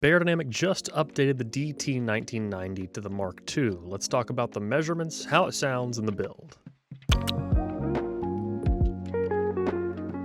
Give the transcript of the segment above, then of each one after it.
Beyerdynamic just updated the DT1990 to the Mark II. Let's talk about the measurements, how it sounds, and the build.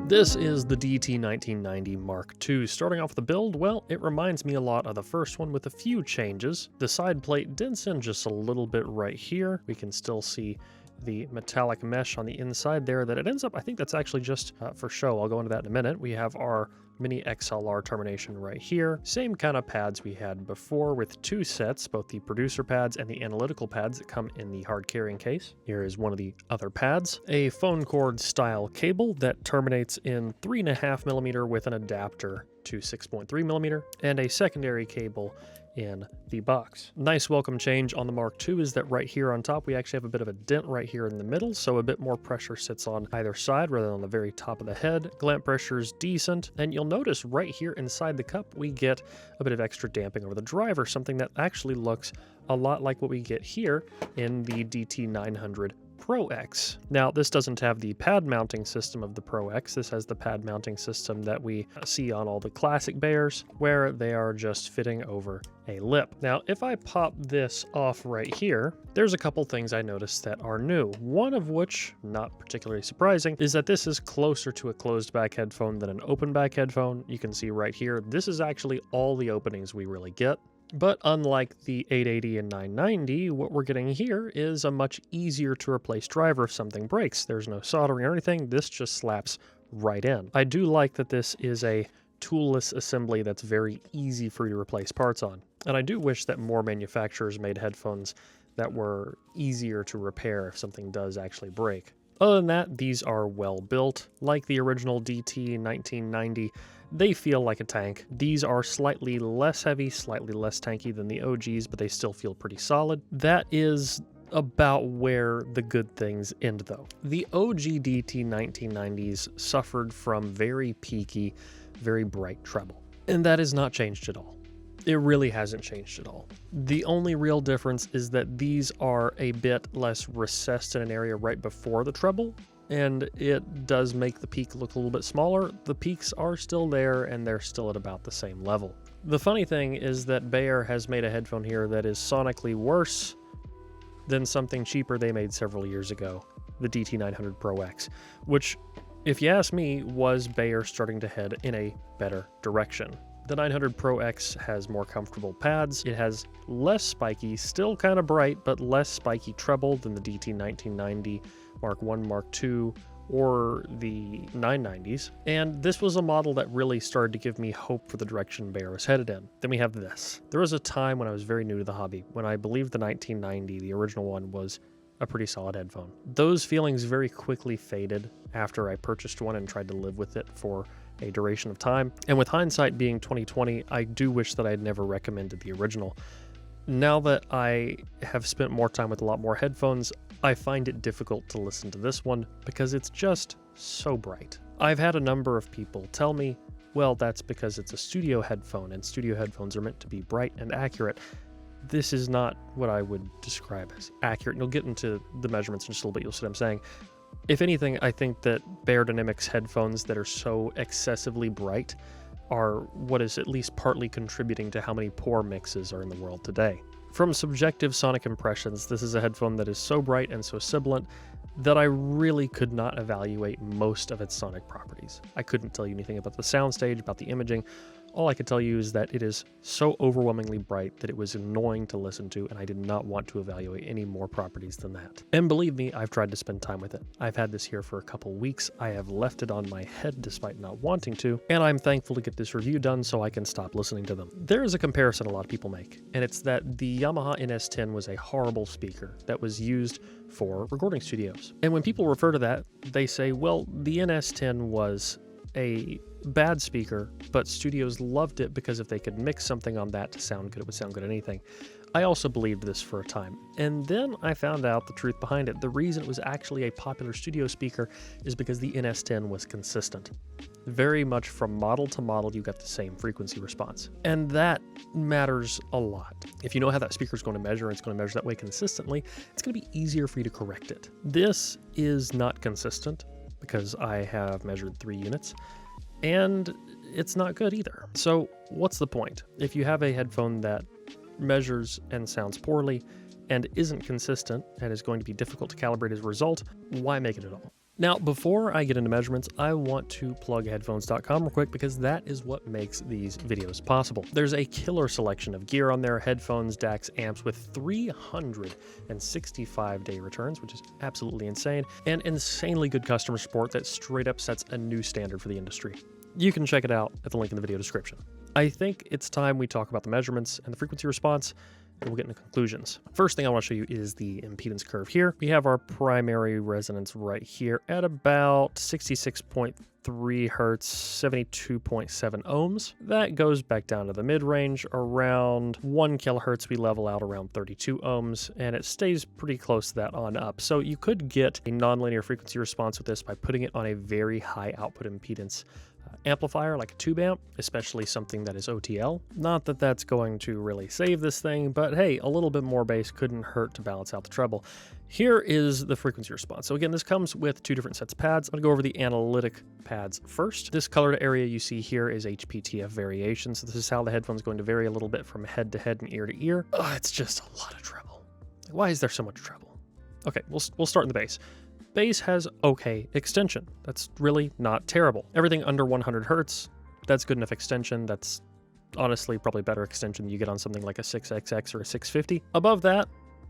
This is the DT1990 Mark II. Starting off with the build, well, it reminds me a lot of the first one with a few changes. The side plate dents in just a little bit right here. We can still see the metallic mesh on the inside there that it ends up, I think that's actually just for show. I'll go into that in a minute. We have our mini XLR termination right here. Same kind of pads we had before with two sets, both the producer pads and the analytical pads that come in the hard carrying case. Here is one of the other pads. A phone cord style cable that terminates in 3.5mm with an adapter to 6.3mm, and a secondary cable in the box. Nice welcome change on the Mark II is that right here on top we actually have a bit of a dent right here in the middle, so a bit more pressure sits on either side rather than on the very top of the head. Glant pressure is decent, and you'll notice right here inside the cup we get a bit of extra damping over the driver, something that actually looks a lot like what we get here in the DT900 Pro X. Now, this doesn't have the pad mounting system of the Pro X. This has the pad mounting system that we see on all the classic Beyers, where they are just fitting over a lip. Now, if I pop this off right here, there's a couple things I noticed that are new. One of which, not particularly surprising, is that this is closer to a closed back headphone than an open back headphone. You can see right here, this is actually all the openings we really get. But unlike the 880 and 990, what we're getting here is a much easier to replace driver if something breaks. There's no soldering or anything, this just slaps right in. I do like that this is a toolless assembly that's very easy for you to replace parts on. And I do wish that more manufacturers made headphones that were easier to repair if something does actually break. Other than that, these are well built. Like the original DT1990, they feel like a tank. These are slightly less heavy, slightly less tanky than the OGs, but they still feel pretty solid. That is about where the good things end though. The OG DT1990s suffered from very peaky, very bright treble, and that has not changed at all. It really hasn't changed at all. The only real difference is that these are a bit less recessed in an area right before the treble, and it does make the peak look a little bit smaller. The peaks are still there, and they're still at about the same level. The funny thing is that Beyer has made a headphone here that is sonically worse than something cheaper they made several years ago, the DT900 Pro X, which, if you ask me, was Beyer starting to head in a better direction. The 900 Pro X has more comfortable pads. It has less spiky, still kind of bright, but less spiky treble than the DT1990 Mark I, Mark II, or the 990s. And this was a model that really started to give me hope for the direction Beyer was headed in. Then we have this. There was a time when I was very new to the hobby, when I believed the 1990, the original one, was a pretty solid headphone. Those feelings very quickly faded after I purchased one and tried to live with it for a duration of time. And with hindsight being 2020, I do wish that I had never recommended the original. Now that I have spent more time with a lot more headphones, I find it difficult to listen to this one because it's just so bright. I've had a number of people tell me, well, that's because it's a studio headphone and studio headphones are meant to be bright and accurate. This is not what I would describe as accurate. And you'll get into the measurements in just a little bit, you'll see what I'm saying. If anything, I think that Beyerdynamic's headphones that are so excessively bright are what is at least partly contributing to how many poor mixes are in the world today. From subjective sonic impressions, this is a headphone that is so bright and so sibilant that I really could not evaluate most of its sonic properties. I couldn't tell you anything about the soundstage, about the imaging. All I could tell you is that it is so overwhelmingly bright that it was annoying to listen to, and I did not want to evaluate any more properties than that. And believe me, I've tried to spend time with it. I've had this here for a couple weeks. I have left it on my head despite not wanting to, and I'm thankful to get this review done so I can stop listening to them. There is a comparison a lot of people make, and it's that the Yamaha NS10 was a horrible speaker that was used for recording studios. And when people refer to that, they say, well, the NS10 was a bad speaker, but studios loved it because if they could mix something on that to sound good, it would sound good at anything. I also believed this for a time, and then I found out the truth behind it. The reason it was actually a popular studio speaker is because the NS10 was consistent. Very much from model to model, you got the same frequency response. And that matters a lot. If you know how that speaker is going to measure, and it's going to measure that way consistently, it's going to be easier for you to correct it. This is not consistent because I have measured 3 units, and it's not good either. So what's the point? If you have a headphone that measures and sounds poorly and isn't consistent and is going to be difficult to calibrate as a result, why make it at all? Now, before I get into measurements, I want to plug headphones.com real quick because that is what makes these videos possible. There's a killer selection of gear on there, headphones, DACs, amps with 365-day returns, which is absolutely insane, and insanely good customer support that straight up sets a new standard for the industry. You can check it out at the link in the video description. I think it's time we talk about the measurements and the frequency response, and we'll get into conclusions. First thing I want to show you is the impedance curve here. We have our primary resonance right here at about 66.3 hertz, 72.7 ohms. That goes back down to the mid-range around 1 kilohertz. We level out around 32 ohms, and it stays pretty close to that on up. So you could get a nonlinear frequency response with this by putting it on a very high output impedance amplifier like a tube amp, especially something that is OTL. Not that that's going to really save this thing, but hey, a little bit more bass couldn't hurt to balance out the treble. Here is the frequency response. So again, this comes with two different sets of pads. I'm gonna go over the analytic pads first. This colored area you see here is HPTF variation. So this is how the headphone's going to vary a little bit from head to head and ear to ear. Oh, it's just a lot of treble. Why is there so much treble? Okay, we'll start in the bass. Bass has okay extension. That's really not terrible. Everything under 100 hertz, that's good enough extension. That's honestly probably better extension than you get on something like a 6XX or a 650. Above that,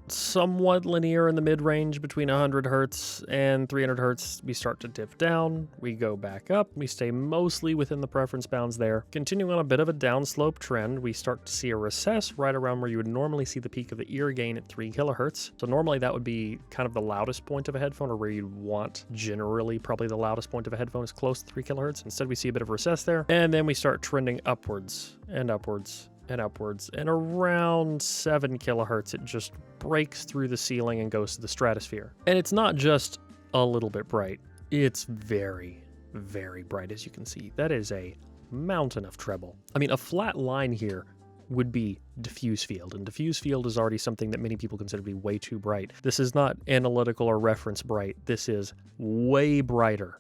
somewhat linear in the mid-range between 100 hertz and 300 hertz. We start to dip down, we go back up, we stay mostly within the preference bounds there. Continuing on a bit of a downslope trend, we start to see a recess right around where you would normally see the peak of the ear gain at 3 kilohertz. So normally that would be kind of the loudest point of a headphone, or where you'd want generally probably the loudest point of a headphone is close to 3 kilohertz. Instead we see a bit of recess there, and then we start trending upwards and upwards and upwards, and around 7 kilohertz it just breaks through the ceiling and goes to the stratosphere. And it's not just a little bit bright, it's very, very bright. As you can see, that is a mountain of treble. I mean, a flat line here would be diffuse field, and diffuse field is already something that many people consider to be way too bright. This is not analytical or reference bright. This is way brighter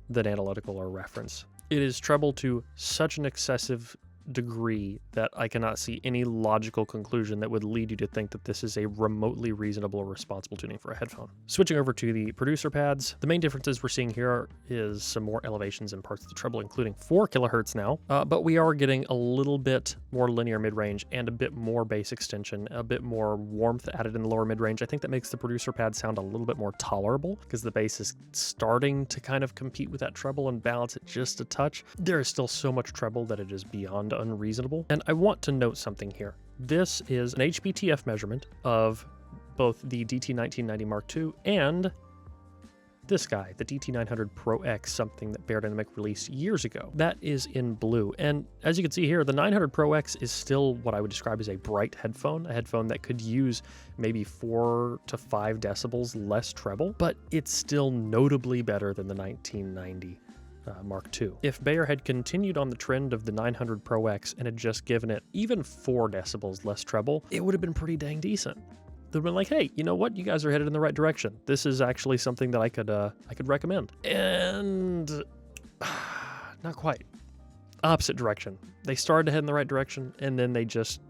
than analytical or reference. It is treble to such an excessive degree that I cannot see any logical conclusion that would lead you to think that this is a remotely reasonable or responsible tuning for a headphone. Switching over to the producer pads, the main differences we're seeing here is some more elevations in parts of the treble, including 4 kilohertz now, but we are getting a little bit more linear mid-range and a bit more bass extension, a bit more warmth added in the lower mid-range. I think that makes the producer pad sound a little bit more tolerable because the bass is starting to kind of compete with that treble and balance it just a touch. There is still so much treble that it is beyond unreasonable. And I want to note something here. This is an HPTF measurement of both the DT1990 MK2 and this guy, the DT900 Pro X, something that Beyerdynamic released years ago. That is in blue. And as you can see here, the 900 Pro X is still what I would describe as a bright headphone, a headphone that could use maybe 4 to 5 decibels less treble, but it's still notably better than the 1990 Mark II. If Beyer had continued on the trend of the 900 Pro X and had just given it even 4 decibels less treble, it would have been pretty dang decent. They've been like, hey, you know what? You guys are headed in the right direction. This is actually something that I could recommend. And not quite. Opposite direction. They started to head in the right direction, and then they just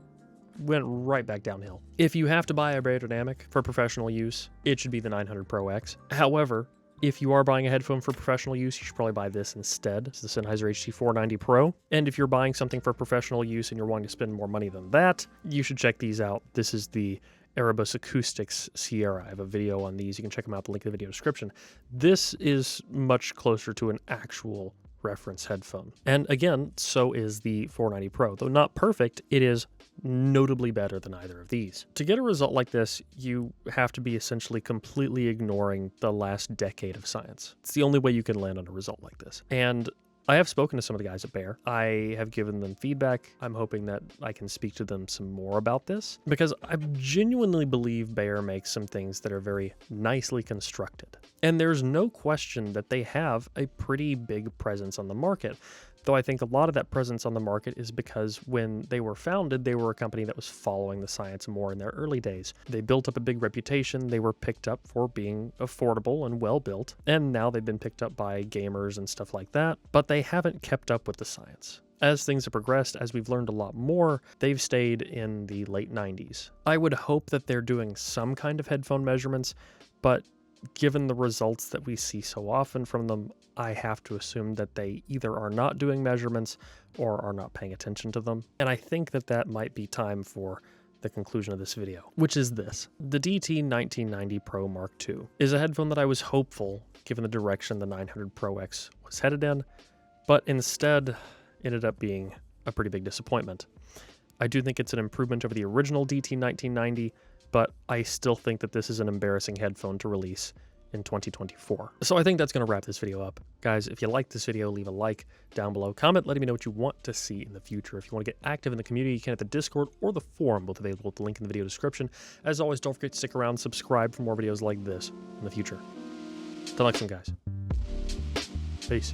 went right back downhill. If you have to buy a Beyerdynamic for professional use, it should be the 900 Pro X. However, if you are buying a headphone for professional use, you should probably buy this instead. It's the Sennheiser HT490 Pro. And if you're buying something for professional use and you're wanting to spend more money than that, you should check these out. This is the Erebus Acoustics Sierra. I have a video on these. You can check them out, the link in the video description. This is much closer to an actual reference headphone. And again, so is the 490 Pro. Though not perfect, it is notably better than either of these. To get a result like this, you have to be essentially completely ignoring the last decade of science. It's the only way you can land on a result like this. And I have spoken to some of the guys at Beyer. I have given them feedback. I'm hoping that I can speak to them some more about this, because I genuinely believe Beyer makes some things that are very nicely constructed. And there's no question that they have a pretty big presence on the market. though I think a lot of that presence on the market is because when they were founded, they were a company that was following the science more in their early days. They built up a big reputation, they were picked up for being affordable and well built, and now they've been picked up by gamers and stuff like that, but they haven't kept up with the science. As things have progressed, as we've learned a lot more, they've stayed in the late 90s. I would hope that they're doing some kind of headphone measurements, but given the results that we see so often from them, I have to assume that they either are not doing measurements or are not paying attention to them. And I think that that might be time for the conclusion of this video, which is this. The DT1990 Pro Mk2 is a headphone that I was hopeful, given the direction the 900 Pro X was headed in, but instead ended up being a pretty big disappointment. I do think it's an improvement over the original DT1990, but I still think that this is an embarrassing headphone to release in 2024. So I think that's going to wrap this video up. Guys, if you liked this video, leave a like down below. Comment letting me know what you want to see in the future. If you want to get active in the community, you can at the Discord or the forum, both available at the link in the video description. As always, don't forget to stick around, subscribe for more videos like this in the future. Till next time, guys. Peace.